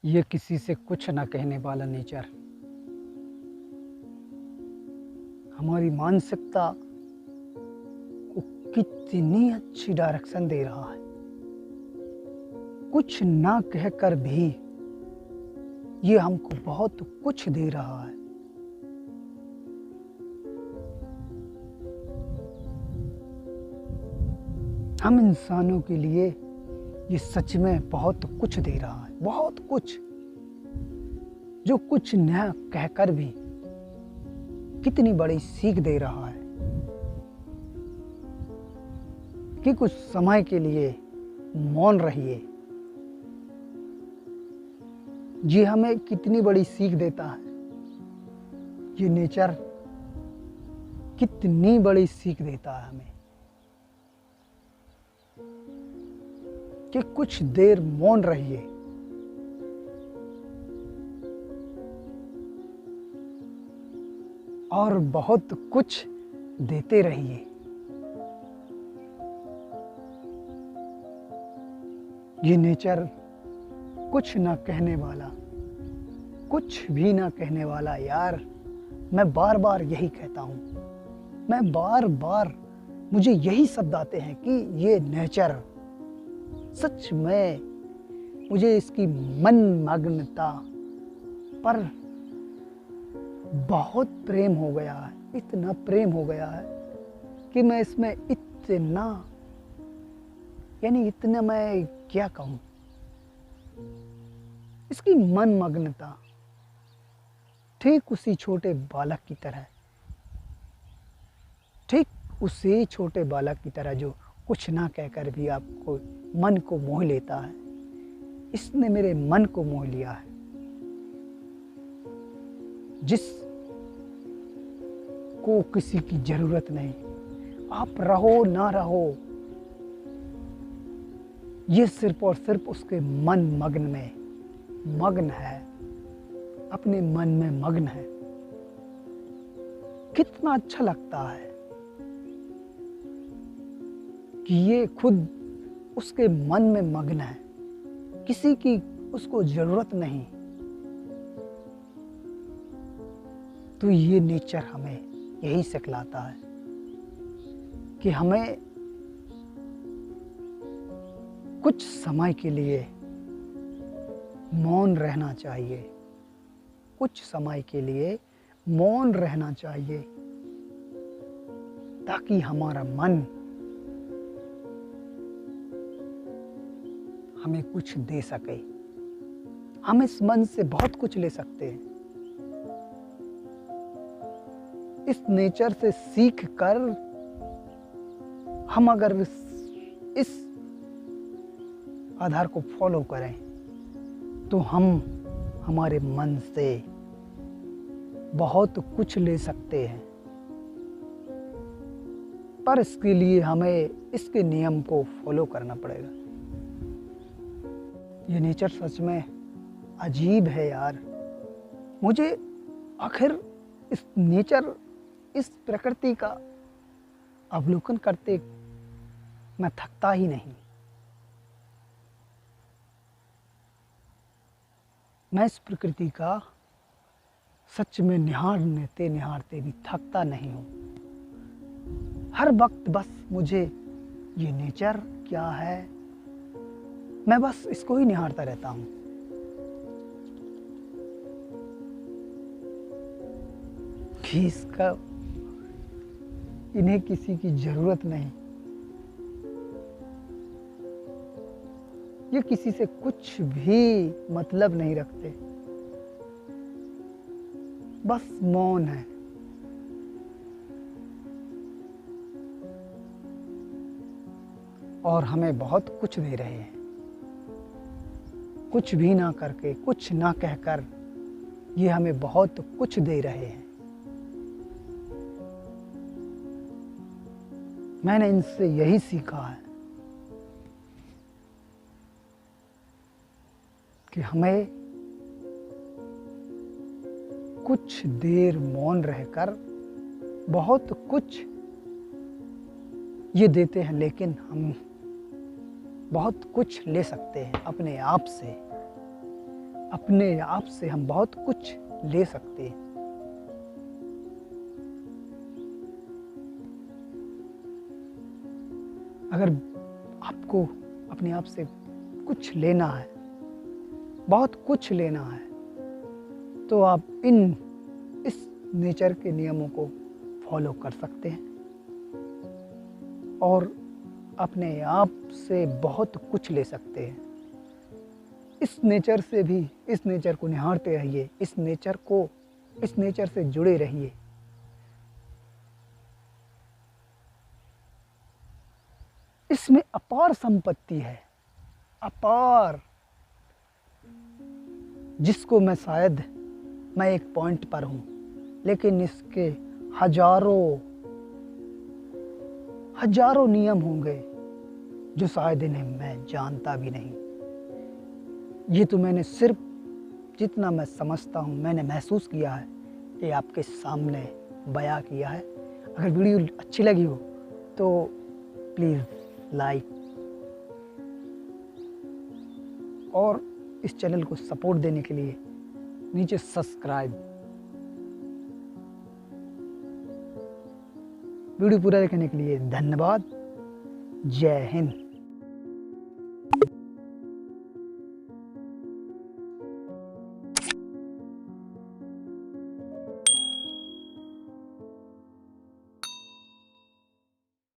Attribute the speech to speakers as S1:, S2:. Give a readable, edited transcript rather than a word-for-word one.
S1: ये किसी से कुछ ना कहने वाला नेचर हमारी मानसिकता को कितनी अच्छी डायरेक्शन दे रहा है। कुछ ना कहकर भी ये हमको बहुत कुछ दे रहा है। हम इंसानों के लिए ये सच में बहुत कुछ दे रहा है, बहुत कुछ, जो कुछ न कहकर भी कितनी बड़ी सीख दे रहा है कि कुछ समय के लिए मौन रहिए। ये हमें कितनी बड़ी सीख देता है। ये नेचर कितनी बड़ी सीख देता है हमें कि कुछ देर मौन रहिए। और बहुत कुछ देते रहिए। ये नेचर कुछ ना कहने वाला, कुछ भी ना कहने वाला यार। मैं बार बार यही कहता हूँ, मैं बार बार मुझे यही शब्द आते हैं कि ये नेचर सच में, मुझे इसकी मनमग्नता पर बहुत प्रेम हो गया है। इतना प्रेम हो गया है कि मैं इसमें इतना, यानी इतना, मैं क्या कहूँ, इसकी मनमग्नता ठीक उसी छोटे बालक की तरह, ठीक उसी छोटे बालक की तरह जो कुछ ना कहकर भी आपको मन को मोह लेता है। इसने मेरे मन को मोह लिया है। जिस को किसी की जरूरत नहीं, आप रहो ना रहो, ये सिर्फ और सिर्फ उसके मन मग्न में मग्न है, अपने मन में मग्न है। कितना अच्छा लगता है कि ये खुद उसके मन में मग्न है, किसी की उसको जरूरत नहीं। तो ये नेचर हमें यही सिखलाता है कि हमें कुछ समय के लिए मौन रहना चाहिए, कुछ समय के लिए मौन रहना चाहिए, ताकि हमारा मन हमें कुछ दे सके। हम इस मन से बहुत कुछ ले सकते हैं। इस नेचर से सीख कर हम अगर इस आधार को फॉलो करें तो हम हमारे मन से बहुत कुछ ले सकते हैं। पर इसके लिए हमें इसके नियम को फॉलो करना पड़ेगा। ये नेचर सच में अजीब है यार। मुझे आखिर इस नेचर, इस प्रकृति का अवलोकन करते मैं थकता ही नहीं। मैं इस प्रकृति का सच में निहारते निहारते भी थकता नहीं हूँ। हर वक्त बस मुझे ये नेचर क्या है, मैं बस इसको ही निहारता रहता हूँ। कि इसका, इन्हें किसी की जरूरत नहीं, ये किसी से कुछ भी मतलब नहीं रखते, बस मौन है। और हमें बहुत कुछ दे रहे हैं, कुछ भी ना करके, कुछ ना कहकर ये हमें बहुत कुछ दे रहे हैं। मैंने इनसे यही सीखा है कि हमें कुछ देर मौन रहकर बहुत कुछ ये देते हैं, लेकिन हम बहुत कुछ ले सकते हैं अपने आप से। अपने आप से हम बहुत कुछ ले सकते हैं। अगर आपको अपने आप से कुछ लेना है, बहुत कुछ लेना है, तो आप इस नेचर के नियमों को फॉलो कर सकते हैं और अपने आप से बहुत कुछ ले सकते हैं। इस नेचर से भी, इस नेचर को निहारते रहिए, इस नेचर से जुड़े रहिए। इसमें अपार संपत्ति है, अपार, जिसको मैं एक पॉइंट पर हूँ, लेकिन इसके हजारों नियम होंगे जो शायद इन्हें मैं जानता भी नहीं। ये तो मैंने सिर्फ जितना मैं समझता हूँ, मैंने महसूस किया है, ये आपके सामने बयां किया है। अगर वीडियो अच्छी लगी हो तो प्लीज़ लाइक और इस चैनल को सपोर्ट देने के लिए नीचे सब्सक्राइब। वीडियो पूरा देखने के लिए धन्यवाद। जय हिंद।